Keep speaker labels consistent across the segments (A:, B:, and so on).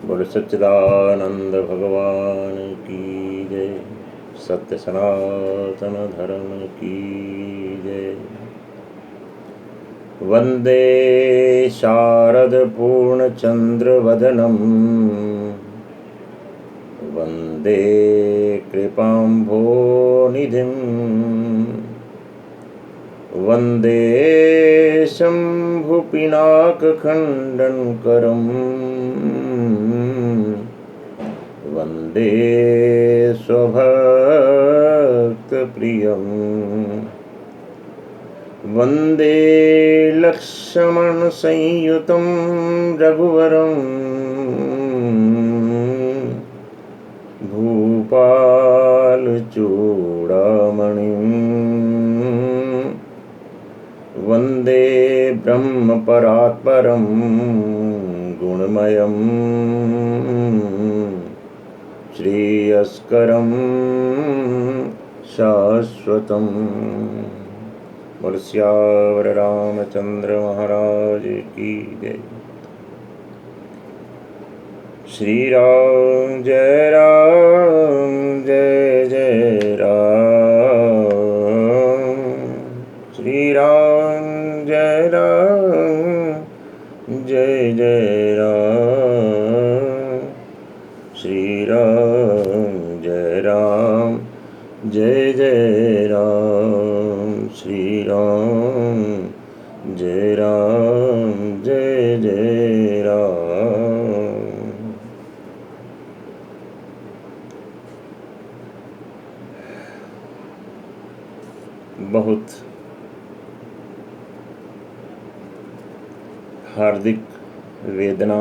A: बोलो सच्चिदानंद भगवान की जय। सत्य सनातन धर्म की जय। वंदे शारद पूर्णचंद्र वदनम वंदे कृपाम्भोनिधिं वंदे शम्भुपिनाकखण्डनकरम् वंदे स्वभक्तप्रियम् वंदे लक्ष्मणसंयुतं रघुवरं भूपालचूडामणिं वंदे ब्रह्मपरात्परं गुणमयं श्रेयस्करं शाश्वतम्। बोलो सियावर रामचंद्र महाराज की जय। श्री राम जय जय राम। श्री राम जय जय राम। श्री राम जय जय राम। श्री राम जय जय राम। बहुत हार्दिक वेदना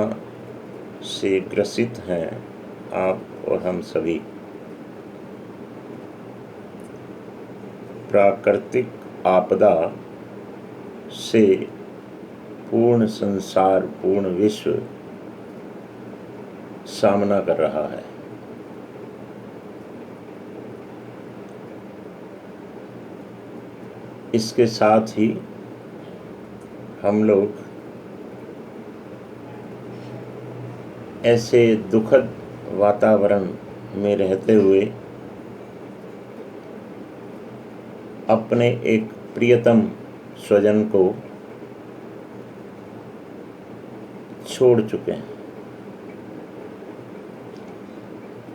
A: से ग्रसित हैं आप और हम सभी। प्राकृतिक आपदा से पूर्ण संसार, पूर्ण विश्व सामना कर रहा है। इसके साथ ही हम लोग ऐसे दुखद वातावरण में रहते हुए अपने एक प्रियतम स्वजन को छोड़ चुके हैं।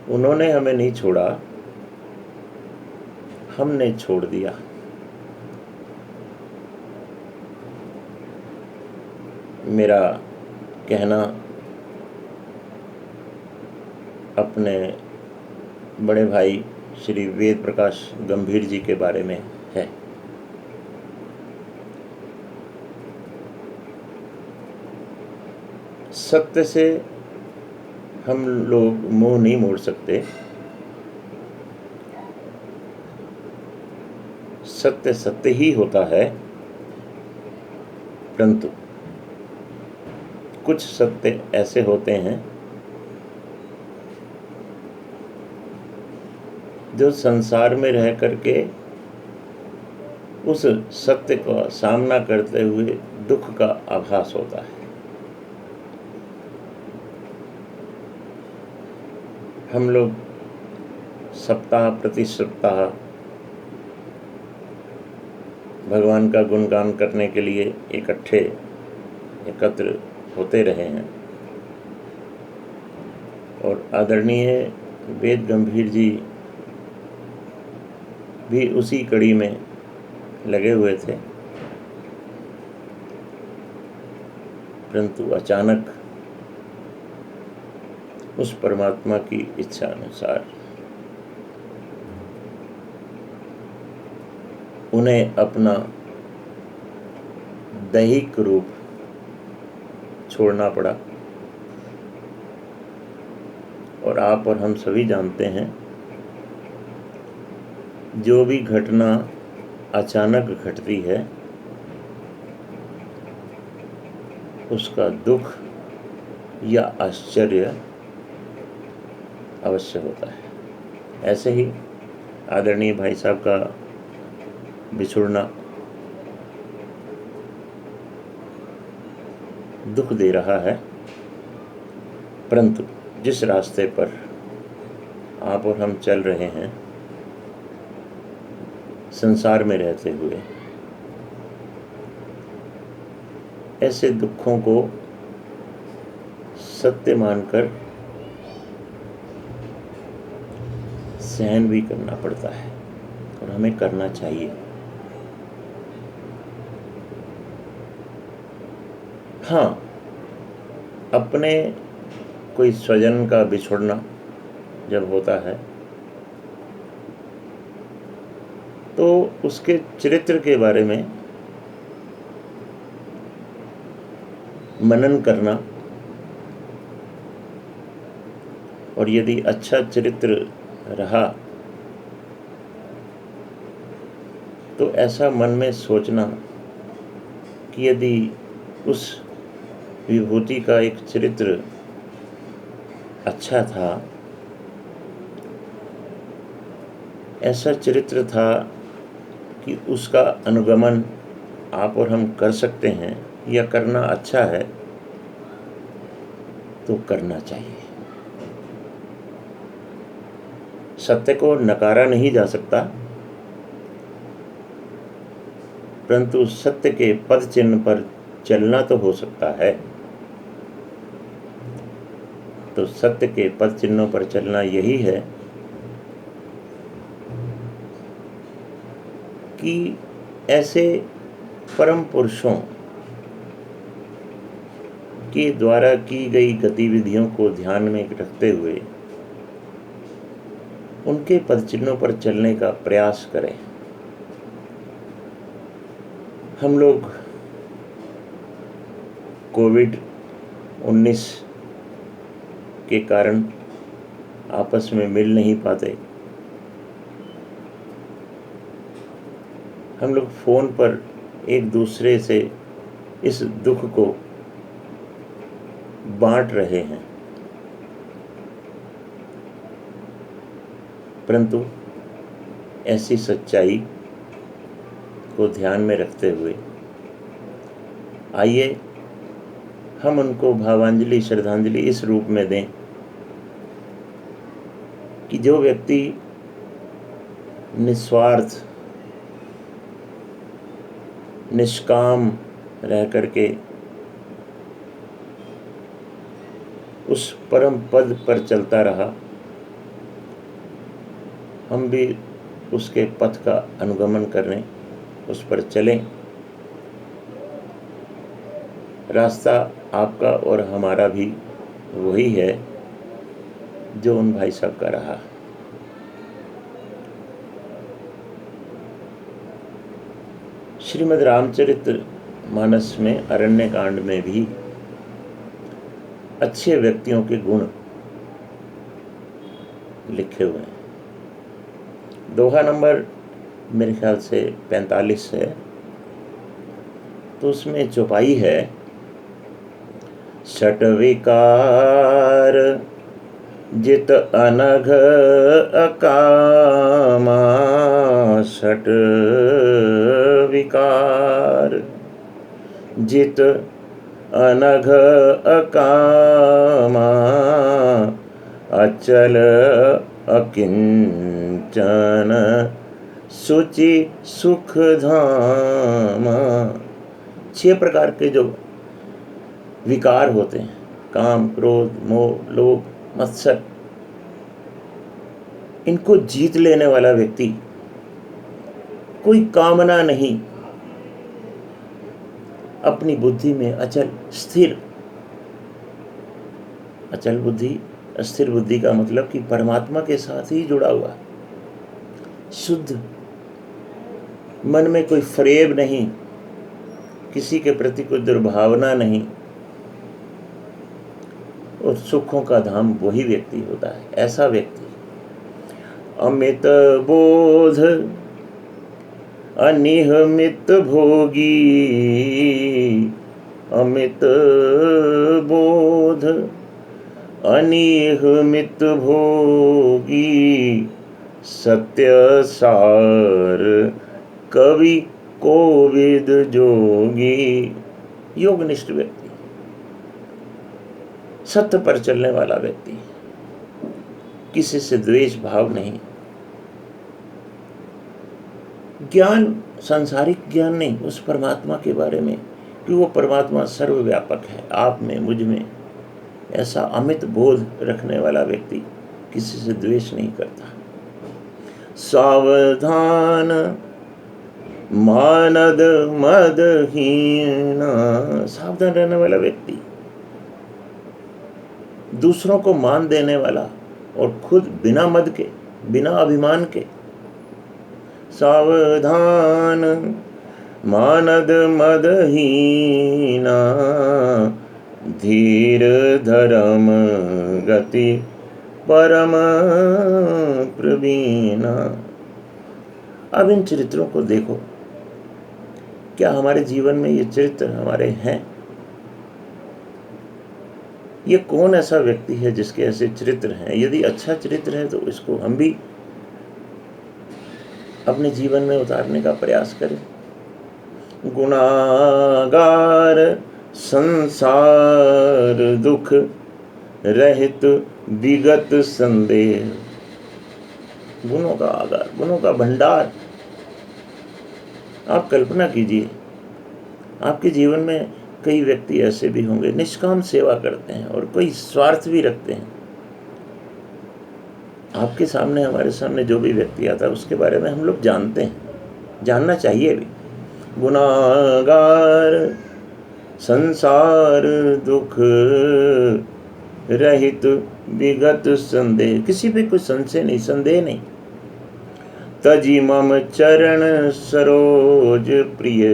A: उन्होंने हमें नहीं छोड़ा, हमने छोड़ दिया। मेरा कहना अपने बड़े भाई श्री वेद प्रकाश गंभीर जी के बारे में है। सत्य से हम लोग मुंह नहीं मोड़ सकते। सत्य सत्य ही होता है, परंतु कुछ सत्य ऐसे होते हैं जो संसार में रह करके उस सत्य का सामना करते हुए दुख का आभास होता है। हम लोग सप्ताह प्रति सप्ताह भगवान का गुणगान करने के लिए एकत्र होते रहे हैं और आदरणीय वेद गंभीर जी भी उसी कड़ी में लगे हुए थे, परंतु अचानक उस परमात्मा की इच्छा अनुसार उन्हें अपना दैहिक रूप छोड़ना पड़ा। और आप और हम सभी जानते हैं, जो भी घटना अचानक घटती है उसका दुख या आश्चर्य अवश्य होता है। ऐसे ही आदरणीय भाई साहब का बिछुड़ना दुख दे रहा है, परंतु जिस रास्ते पर आप और हम चल रहे हैं संसार में रहते हुए, ऐसे दुखों को सत्य मानकर सहन भी करना पड़ता है और हमें करना चाहिए। हाँ, अपने कोई स्वजन का बिछुड़ना जब होता है तो उसके चरित्र के बारे में मनन करना, और यदि अच्छा चरित्र रहा तो ऐसा मन में सोचना कि यदि उस विभूति का एक चरित्र अच्छा था, ऐसा चरित्र था कि उसका अनुगमन आप और हम कर सकते हैं या करना अच्छा है, तो करना चाहिए। सत्य को नकारा नहीं जा सकता, परंतु सत्य के पद चिन्ह पर चलना तो हो सकता है। तो सत्य के पद चिन्हों पर चलना यही है कि ऐसे परम पुरुषों के द्वारा की गई गतिविधियों को ध्यान में रखते हुए उनके पद चिन्हों पर चलने का प्रयास करें। हम लोग कोविड-19 के कारण आपस में मिल नहीं पाते। हम लोग फ़ोन पर एक दूसरे से इस दुख को बांट रहे हैं, परंतु ऐसी सच्चाई को ध्यान में रखते हुए आइए हम उनको भावांजलि, श्रद्धांजलि इस रूप में दें कि जो व्यक्ति निस्वार्थ, निष्काम रह करके उस परम पद पर चलता रहा, हम भी उसके पथ का अनुगमन करें, उस पर चलें। रास्ता आपका और हमारा भी वही है जो उन भाई साहब का रहा। श्रीमद् रामचरित मानस में अरण्य कांड में भी अच्छे व्यक्तियों के गुण लिखे हुए हैं। दोहा नंबर मेरे ख्याल से 45 है, तो उसमें चौपाई है, षट विकार जित अनघ अकामा, षट विकार जित अनघ अकामा, अचल अकिंचन सुचि सुख धामा। 6 प्रकार के जो विकार होते हैं, काम, क्रोध, मोह, लोभ, मत्सर, इनको जीत लेने वाला व्यक्ति, कोई कामना नहीं, अपनी बुद्धि में अचल स्थिर, अचल बुद्धि, स्थिर बुद्धि का मतलब कि परमात्मा के साथ ही जुड़ा हुआ, शुद्ध, मन में कोई फरेब नहीं, किसी के प्रति कोई दुर्भावना नहीं, और सुखों का धाम वही व्यक्ति होता है। ऐसा व्यक्ति अमित बोध अनिहमित भोगी, अमित बोध अनिहमित भोगी, सत्य सार कवि कोविद जोगी। योगनिष्ठ व्यक्ति, सत्य पर चलने वाला व्यक्ति, किसी से द्वेष भाव नहीं। ज्ञान सांसारिक ज्ञान नहीं, उस परमात्मा के बारे में कि वो परमात्मा सर्वव्यापक है, आप में, मुझ में, ऐसा अमित बोध रखने वाला व्यक्ति किसी से द्वेष नहीं करता। सावधान मानद मदहीन, सावधान रहने वाला व्यक्ति, दूसरों को मान देने वाला और खुद बिना मद के, बिना अभिमान के। सावधान मानद मदहीना, धीर धर्म गति परम प्रवीणा। अब इन चरित्रों को देखो, क्या हमारे जीवन में ये चरित्र हमारे हैं? ये कौन ऐसा व्यक्ति है जिसके ऐसे चरित्र हैं? यदि अच्छा चरित्र है तो इसको हम भी अपने जीवन में उतारने का प्रयास करें। गुनागार संसार दुख रहित विगत संदेह, गुणों का आगार, गुणों का भंडार। आप कल्पना कीजिए, आपके जीवन में कई व्यक्ति ऐसे भी होंगे निष्काम सेवा करते हैं और कोई स्वार्थ भी रखते हैं। आपके सामने, हमारे सामने जो भी व्यक्ति आता है उसके बारे में हम लोग जानते हैं, जानना चाहिए भी। गुनाहगार संसार दुख रहित विगत संदेह, किसी पे कोई संशय नहीं, संदेह नहीं। तजी मम चरण सरोज प्रिय,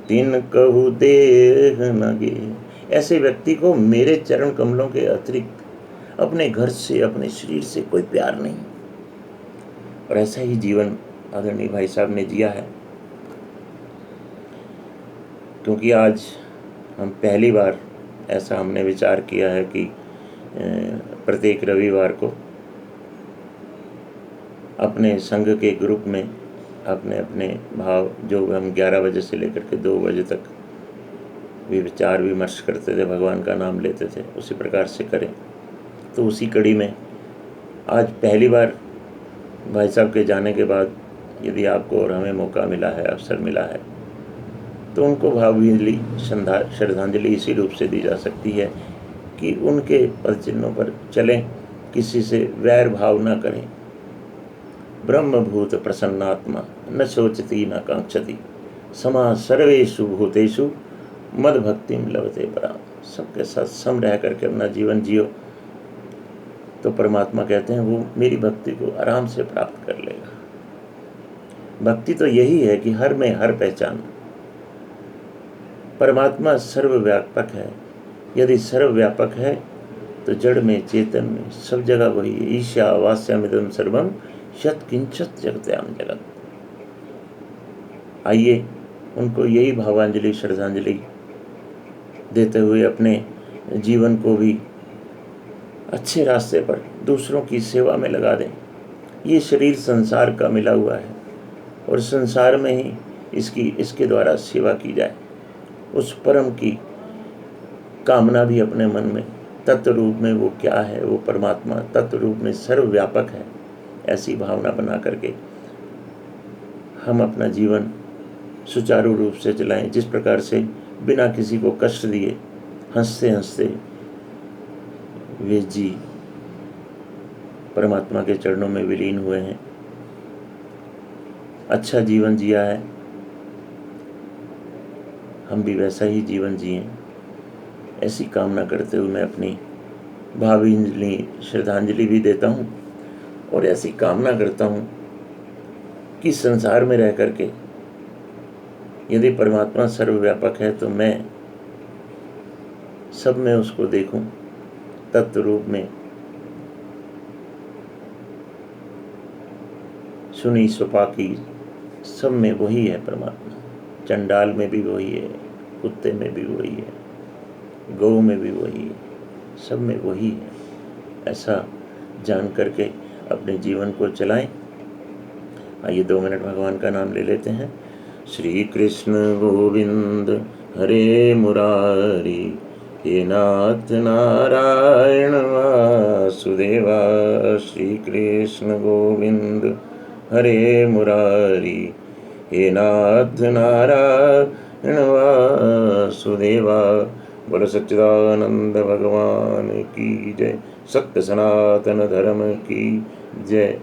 A: तिन कहु देह नगे। ऐसे व्यक्ति को मेरे चरण कमलों के अतिरिक्त अपने घर से, अपने शरीर से कोई प्यार नहीं। और ऐसा ही जीवन आदरणीय भाई साहब ने जिया है। क्योंकि आज हम पहली बार ऐसा हमने विचार किया है कि प्रत्येक रविवार को अपने संघ के ग्रुप में अपने अपने भाव, जो हम 11 बजे से लेकर के 2 बजे तक भी विचार विमर्श करते थे, भगवान का नाम लेते थे, उसी प्रकार से करें। तो उसी कड़ी में आज पहली बार भाई साहब के जाने के बाद यदि आपको और हमें मौका मिला है, अवसर मिला है, तो उनको भावभीनी श्रद्धांजलि इसी रूप से दी जा सकती है कि उनके पद चिन्हों पर चलें, किसी से वैर भाव न करें। ब्रह्मभूत प्रसन्नात्मा न शोचती न कांक्षति, समा सर्वेषु भूतेषु मद भक्तिम लभते पराम। सबके साथ सम रह करके अपना जीवन जियो तो परमात्मा कहते हैं वो मेरी भक्ति को आराम से प्राप्त कर लेगा। भक्ति तो यही है कि हर में हर पहचान। परमात्मा सर्वव्यापक है। यदि सर्वव्यापक है तो जड़ में, चेतन में, सब जगह वही है। ईशा वास्यमिदं सर्वम शत किंचित जगत्याम जगत। आइए उनको यही भावांजलि, श्रद्धांजलि देते हुए अपने जीवन को भी अच्छे रास्ते पर, दूसरों की सेवा में लगा दें। ये शरीर संसार का मिला हुआ है और संसार में ही इसके द्वारा सेवा की जाए। उस परम की कामना भी अपने मन में, तत्व रूप में वो क्या है, वो परमात्मा तत्व रूप में सर्वव्यापक है, ऐसी भावना बना करके हम अपना जीवन सुचारू रूप से चलाएं। जिस प्रकार से बिना किसी को कष्ट दिए हंसते हंसते वे जी परमात्मा के चरणों में विलीन हुए हैं, अच्छा जीवन जिया है, हम भी वैसा ही जीवन जिएं। ऐसी कामना करते हुए मैं अपनी भावांजलि, श्रद्धांजलि भी देता हूँ और ऐसी कामना करता हूँ कि संसार में रह करके यदि परमात्मा सर्वव्यापक है तो मैं सब में उसको देखूं, तत्व रूप में। सुनी सुपाकी, सब में वही है परमात्मा। चंडाल में भी वही है, कुत्ते में भी वही है, गौ में भी वही है, सब में वही है। ऐसा जान करके अपने जीवन को चलाएं। आइए 2 मिनट भगवान का नाम ले लेते हैं। श्री कृष्ण गोविंद हरे मुरारी, हे नाथ नारायण वासुदेवा, श्री कृष्ण गोविंद हरे मुरारी। हे नाथ नारायण वासुदेवा, बोल सच्चिदानंद भगवान की जय। सत्य सनातन धर्म की जय।